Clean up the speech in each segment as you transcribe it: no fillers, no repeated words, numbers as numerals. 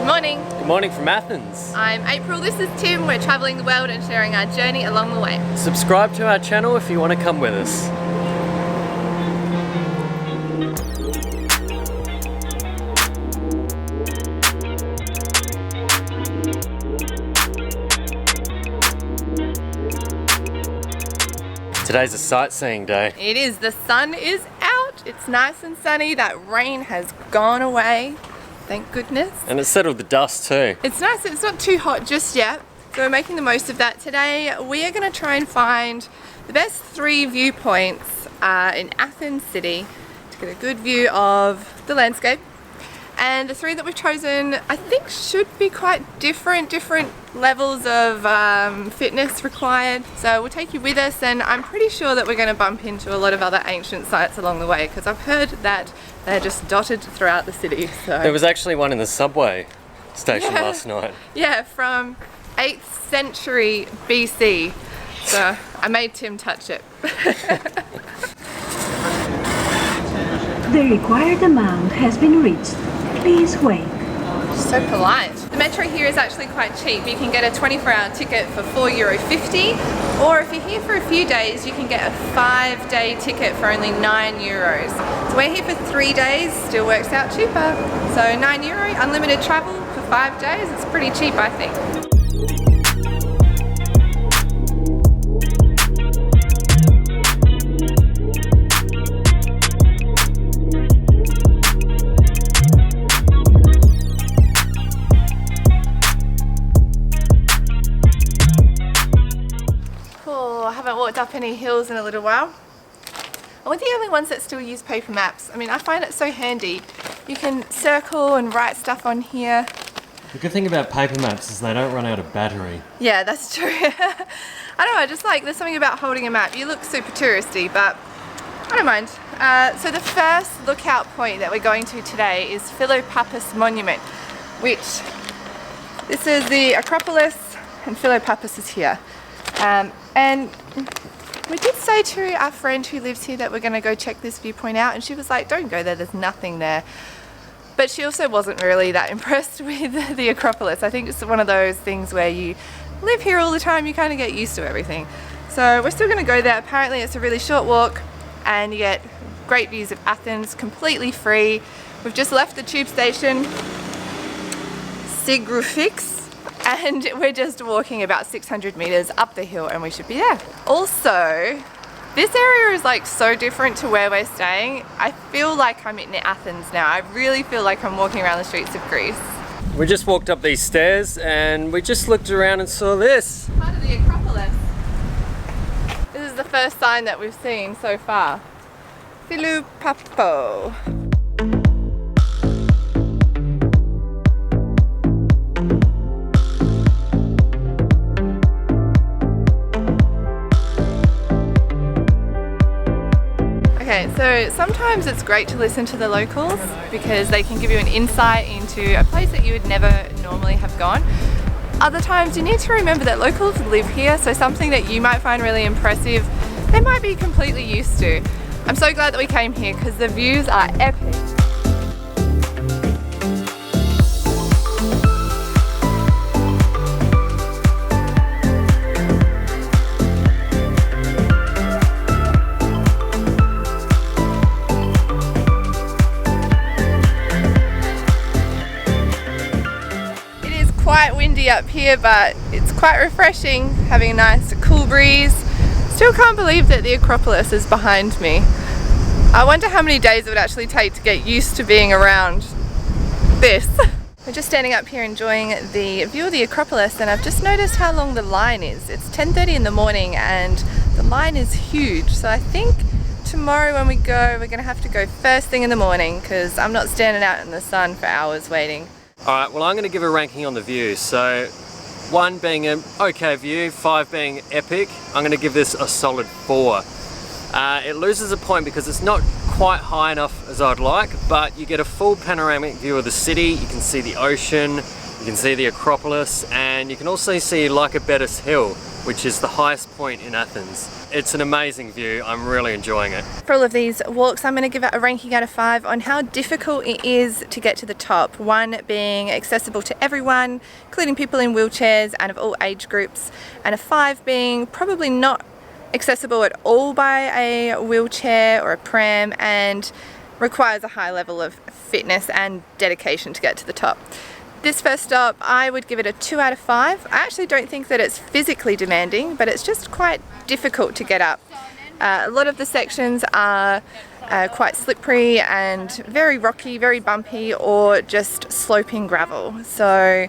Good morning. Good morning from Athens. I'm April, this is Tim. We're travelling the world and sharing our journey along the way. Subscribe to our channel if you want to come with us. Today's a sightseeing day. It is. The sun is out. It's nice and sunny. That rain has gone away. Thank goodness. And it's settled the dust too. It's nice. It's not too hot just yet. So we're making the most of that. Today we are going to try and find the best 3 viewpoints in Athens City to get a good view of the landscape. And the 3 that we've chosen I think should be quite different levels of fitness required. So we'll take you with us, and I'm pretty sure that we're going to bump into a lot of other ancient sites along the way because I've heard that they're just dotted throughout the city. So there was actually one in the subway station last night. Yeah, from 8th century BC. So I made Tim touch it. The required amount has been reached. Please wait. So polite. The metro here is actually quite cheap. You can get a 24-hour ticket for €4.50, or if you're here for a few days, you can get a 5-day ticket for only €9. So we're here for 3 days, still works out cheaper. So €9, unlimited travel for 5 days. It's pretty cheap, I think. I haven't walked up any hills in a little while. And we're the only ones that still use paper maps. I mean, I find it so handy. You can circle and write stuff on here. The good thing about paper maps is they don't run out of battery. Yeah, that's true. I don't know, I just like, there's something about holding a map. You look super touristy, but I don't mind. So the first lookout point that we're going to today is Philopappos Monument, which this is the Acropolis, and Philopappos is here. And we did say to our friend who lives here that we're going to go check this viewpoint out, and she was like, don't go there, there's nothing there. But she also wasn't really that impressed with the Acropolis. I think it's one of those things where you live here all the time, you kind of get used to everything. So we're still going to go there. Apparently it's a really short walk and you get great views of Athens, completely free. We've just left the tube station, Sigrufix, and we're just walking about 600 meters up the hill and we should be there. Also, this area is like so different to where we're staying. I feel like I'm in Athens now. I really feel like I'm walking around the streets of Greece. We just walked up these stairs and we just looked around and saw this. Part of the Acropolis. This is the first sign that we've seen so far. Philopappou. Okay, so sometimes it's great to listen to the locals because they can give you an insight into a place that you would never normally have gone. Other times you need to remember that locals live here, so something that you might find really impressive, they might be completely used to. I'm so glad that we came here because the views are epic. Quite windy up here, but it's quite refreshing, having a nice cool breeze. Still can't believe that the Acropolis is behind me. I wonder how many days it would actually take to get used to being around this. We're just standing up here enjoying the view of the Acropolis, and I've just noticed how long the line is. It's 10:30 in the morning and the line is huge, so I think tomorrow when we go, we're gonna have to go first thing in the morning because I'm not standing out in the sun for hours waiting. Alright, well I'm going to give a ranking on the view. So 1 being an okay view, 5 being epic. I'm going to give this a solid 4. It loses a point because it's not quite high enough as I'd like, but you get a full panoramic view of the city. You can see the ocean, you can see the Acropolis, and you can also see Lycabettus Hill. which is the highest point in Athens. It's an amazing view. I'm really enjoying it. For all of these walks, I'm going to give it a ranking out of 5 on how difficult it is to get to the top. 1 being accessible to everyone, including people in wheelchairs and of all age groups, and a 5 being probably not accessible at all by a wheelchair or a pram and requires a high level of fitness and dedication to get to the top. This first stop, I would give it a 2 out of 5. I actually don't think that it's physically demanding, but it's just quite difficult to get up. A lot of the sections are quite slippery and very rocky, very bumpy, or just sloping gravel. So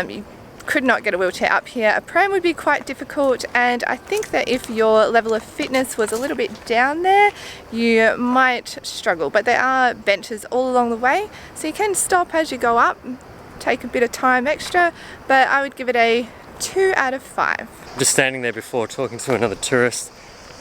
you could not get a wheelchair up here. A pram would be quite difficult, and I think that if your level of fitness was a little bit down there, you might struggle. But there are benches all along the way, so you can stop as you go up, take a bit of time extra, but I would give it a 2 out of 5. Just standing there before talking to another tourist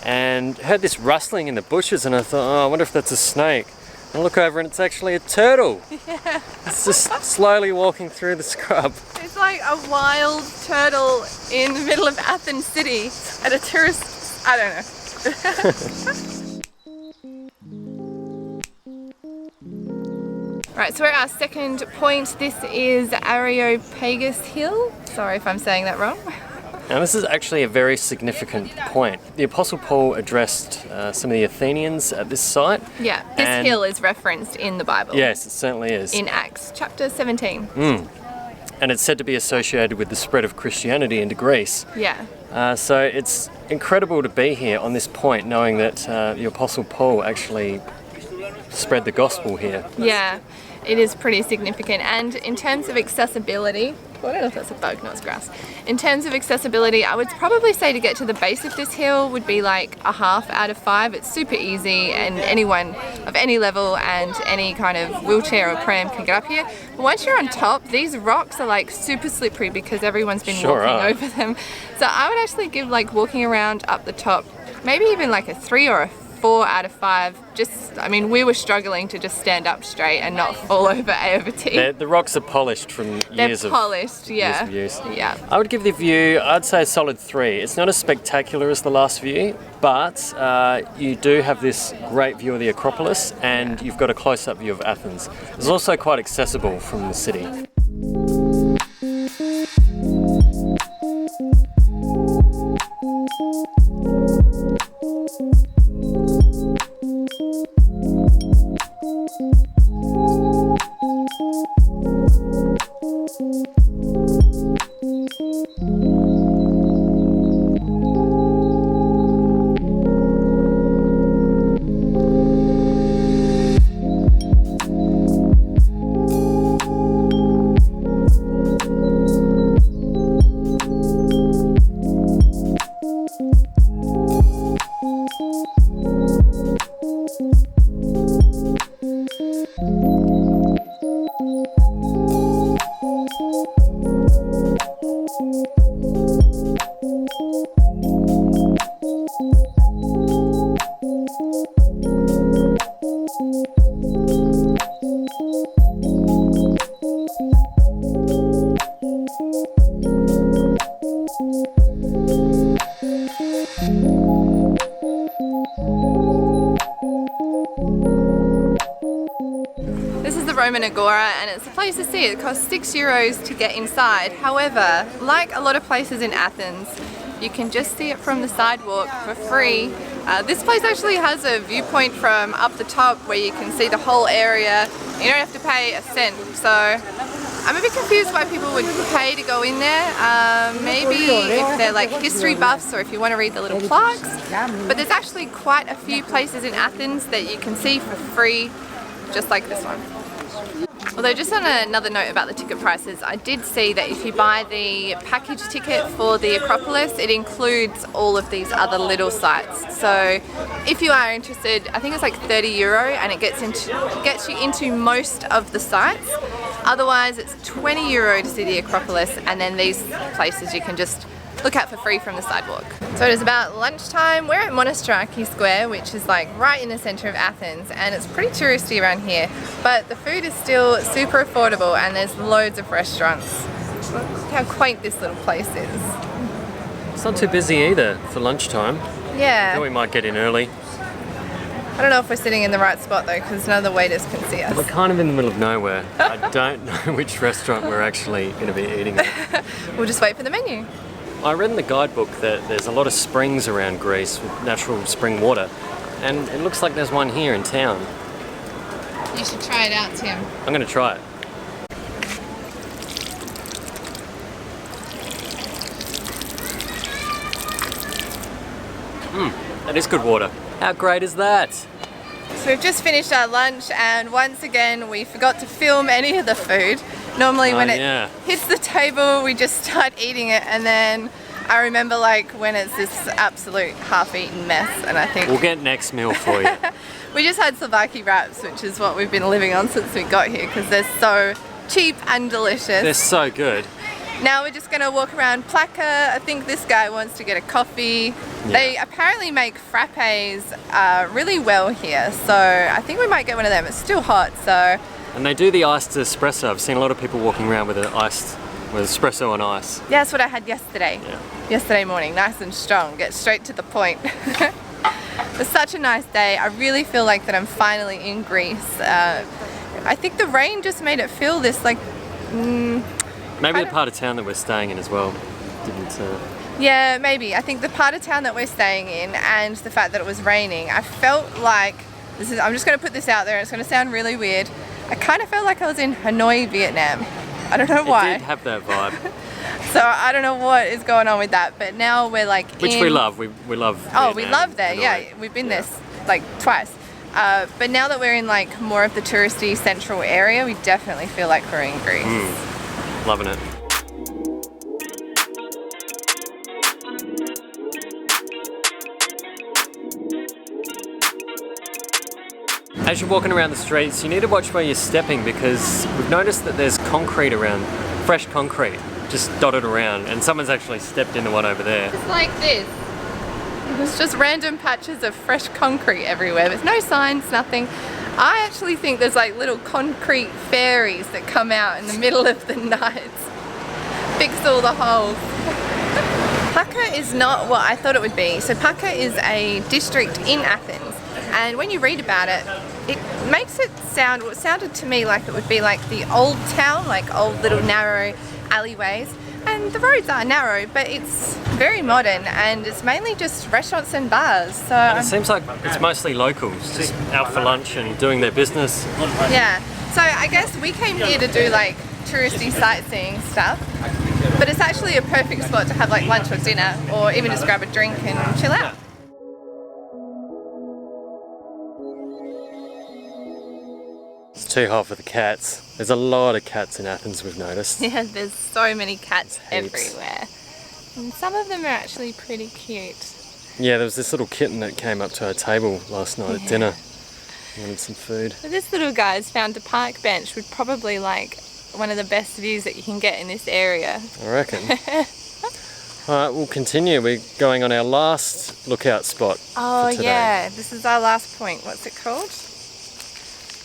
and heard this rustling in the bushes, and I thought, oh, I wonder if that's a snake. And I look over and it's actually a turtle. Yeah. It's just slowly walking through the scrub. It's like a wild turtle in the middle of Athens city at a tourist, I don't know. Right, so we're at our second point. This is Areopagus Hill. Sorry if I'm saying that wrong. Now this is actually a very significant point. The Apostle Paul addressed some of the Athenians at this site. Yeah, this hill is referenced in the Bible. Yes, it certainly is. In Acts chapter 17. And it's said to be associated with the spread of Christianity into Greece. Yeah. So it's incredible to be here on this point, knowing that the Apostle Paul actually spread the gospel here. Yeah, it is pretty significant. And in terms of accessibility, well, I don't know if that's a bug, no, it's grass. In terms of accessibility, I would probably say to get to the base of this hill would be like a 0.5 out of 5. It's super easy, and anyone of any level and any kind of wheelchair or pram can get up here. But once you're on top, these rocks are like super slippery because everyone's been walking over them. So I would actually give like walking around up the top, maybe even like a 3 or a 4 out of 5. Just, I mean, we were struggling to just stand up straight and not fall over A over T. The rocks are polished from years of use. Yeah. I would give the view, I'd say a solid 3. It's not as spectacular as the last view, but you do have this great view of the Acropolis, and you've got a close-up view of Athens. It's also quite accessible from the city. Roman Agora, and it's a place to see. It costs €6 to get inside. However, like a lot of places in Athens, you can just see it from the sidewalk for free. This place actually has a viewpoint from up the top where you can see the whole area. You don't have to pay a cent. So I'm a bit confused why people would pay to go in there. Maybe if they're like history buffs or if you want to read the little plaques. But there's actually quite a few places in Athens that you can see for free, just like this one. Although just on another note about the ticket prices, I did see that if you buy the package ticket for the Acropolis, it includes all of these other little sites. So if you are interested, I think it's like €30 and it gets you into most of the sites. Otherwise it's €20 to see the Acropolis, and then these places you can just look at for free from the sidewalk. So it is about lunchtime. We're at Monastiraki Square, which is like right in the center of Athens, and it's pretty touristy around here, but the food is still super affordable and there's loads of restaurants. Look how quaint this little place is. not too busy either for lunchtime. Yeah. Thought we might get in early. I don't know if we're sitting in the right spot though, because none of the waiters can see us. We're kind of in the middle of nowhere. I don't know which restaurant we're actually going to be eating at. We'll just wait for the menu. I read in the guidebook that there's a lot of springs around Greece with natural spring water, and it looks like there's one here in town. You should try it out, Tim. I'm going to try it. That is good water. How great is that? So we've just finished our lunch, and once again we forgot to film any of the food. Normally when it hits the table we just start eating it, and then I remember like when it's this absolute half-eaten mess, and I think we'll get next meal for you. We just had Slovakia wraps, which is what we've been living on since we got here because they're so cheap and delicious. They're so good. Now we're just going to walk around Plaka. I think this guy wants to get a coffee. Yeah. They apparently make frappes really well here, so I think we might get one of them. It's still hot, so... And they do the iced espresso. I've seen a lot of people walking around with espresso on ice. Yeah, that's what I had yesterday. Yeah. Yesterday morning, nice and strong, get straight to the point. It was such a nice day. I really feel like that I'm finally in Greece. I think the rain just made it feel this like... Maybe the part of town that we're staying in as well didn't... Yeah, maybe. I think the part of town that we're staying in and the fact that it was raining, I felt like... I'm just going to put this out there, it's going to sound really weird. I kind of felt like I was in Hanoi, Vietnam. I don't know why. It did have that vibe. So I don't know what is going on with that, but now we're like Which we love. We love Vietnam, we love there, yeah. We've been there like twice. But now that we're in like more of the touristy central area, we definitely feel like we're in Greece. Loving it. As you're walking around the streets, you need to watch where you're stepping because we've noticed that there's concrete around, fresh concrete, just dotted around, and someone's actually stepped into one over there. It's like this. There's just random patches of fresh concrete everywhere. There's no signs, nothing. I actually think there's like little concrete fairies that come out in the middle of the night, fix all the holes. Plaka is not what I thought it would be. So Plaka is a district in Athens, and when you read about it, it makes it sound, well, it sounded to me like it would be like the old town, like old little narrow alleyways. And the roads are narrow, but it's very modern, and it's mainly just restaurants and bars. So and it seems like it's mostly locals, just out for lunch and doing their business. Yeah, so I guess we came here to do like touristy sightseeing stuff, but it's actually a perfect spot to have like lunch or dinner, or even just grab a drink and chill out. It's too hot for the cats. There's a lot of cats in Athens, we've noticed. Yeah, there's so many cats everywhere. And some of them are actually pretty cute. Yeah, there was this little kitten that came up to our table last night at dinner. Wanted some food. So this little guy's found a park bench with probably like one of the best views that you can get in this area. I reckon. Alright, we'll continue. We're going on our last lookout spot for today. Yeah, this is our last point. What's it called?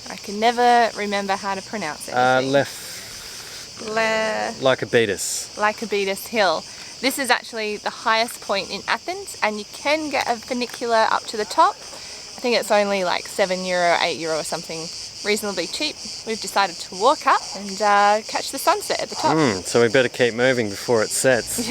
I can never remember how to pronounce it. Lycabettus Hill. This is actually the highest point in Athens, and you can get a funicular up to the top. I think it's only like €7, €8 or something, reasonably cheap. We've decided to walk up and catch the sunset at the top. So we better keep moving before it sets.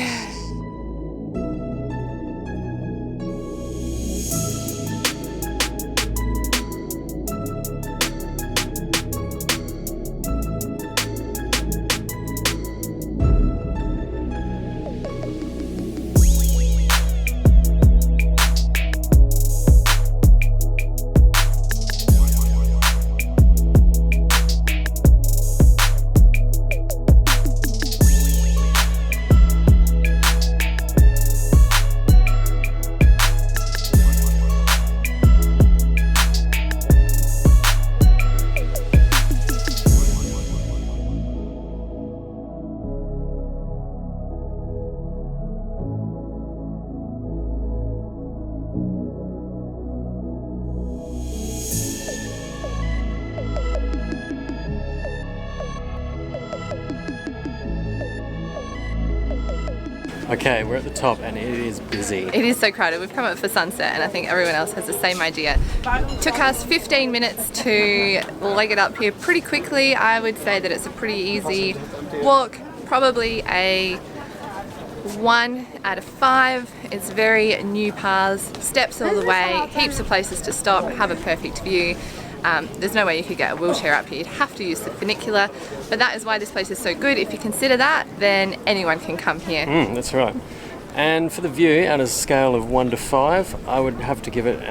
Okay, we're at the top and it is busy. It is so crowded. We've come up for sunset and I think everyone else has the same idea. Took us 15 minutes to leg it up here pretty quickly. I would say that it's a pretty easy walk, probably a 1 out of 5. It's very new paths, steps all the way, heaps of places to stop, have a perfect view. There's no way you could get a wheelchair up here, you'd have to use the funicular, but that is why this place is so good. If you consider that, then anyone can come here. That's right. And for the view, on a scale of 1 to 5, I would have to give it,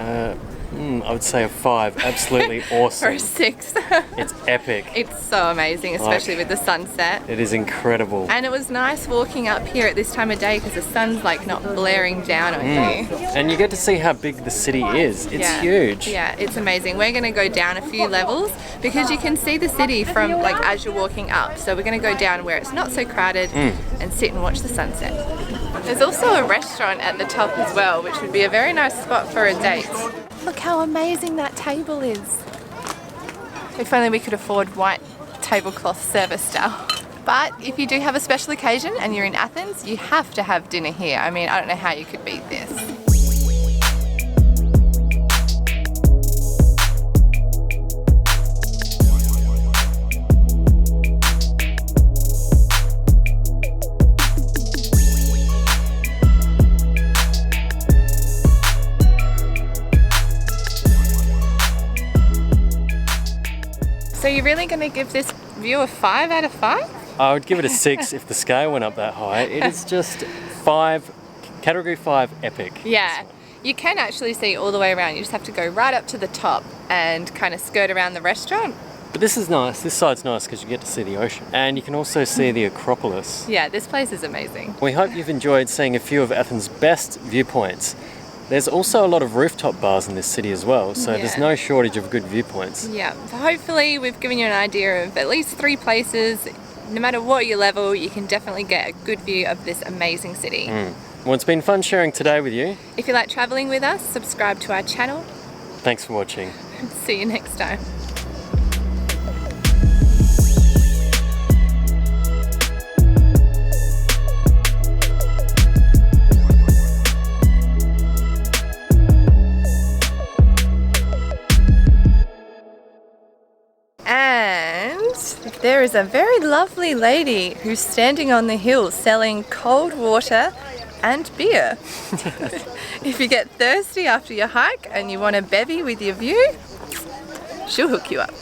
I would say a 5. Absolutely awesome. Or a 6. It's epic. It's so amazing, especially with the sunset. It is incredible. And it was nice walking up here at this time of day because the sun's like not blaring down on you. And you get to see how big the city is. It's huge. Yeah, it's amazing. We're going to go down a few levels because you can see the city from like as you're walking up. So we're going to go down where it's not so crowded and sit and watch the sunset. There's also a restaurant at the top as well, which would be a very nice spot for a date. Look how amazing that table is. If only we could afford white tablecloth service style. But if you do have a special occasion and you're in Athens, you have to have dinner here. I mean, I don't know how you could beat this. So you're really going to give this view a 5 out of 5? I would give it a 6 if the scale went up that high. It is just 5, category 5 epic. Yeah, you can actually see all the way around. You just have to go right up to the top and kind of skirt around the restaurant. But this is nice. This side's nice because you get to see the ocean. And you can also see the Acropolis. Yeah, this place is amazing. We hope you've enjoyed seeing a few of Athens' best viewpoints. There's also a lot of rooftop bars in this city as well, so there's no shortage of good viewpoints. Yeah, hopefully we've given you an idea of at least 3 places. No matter what your level, you can definitely get a good view of this amazing city. Well, it's been fun sharing today with you. If you like travelling with us, subscribe to our channel. Thanks for watching. See you next time. There is a very lovely lady who's standing on the hill selling cold water and beer. If you get thirsty after your hike and you want a bevy with your view, she'll hook you up.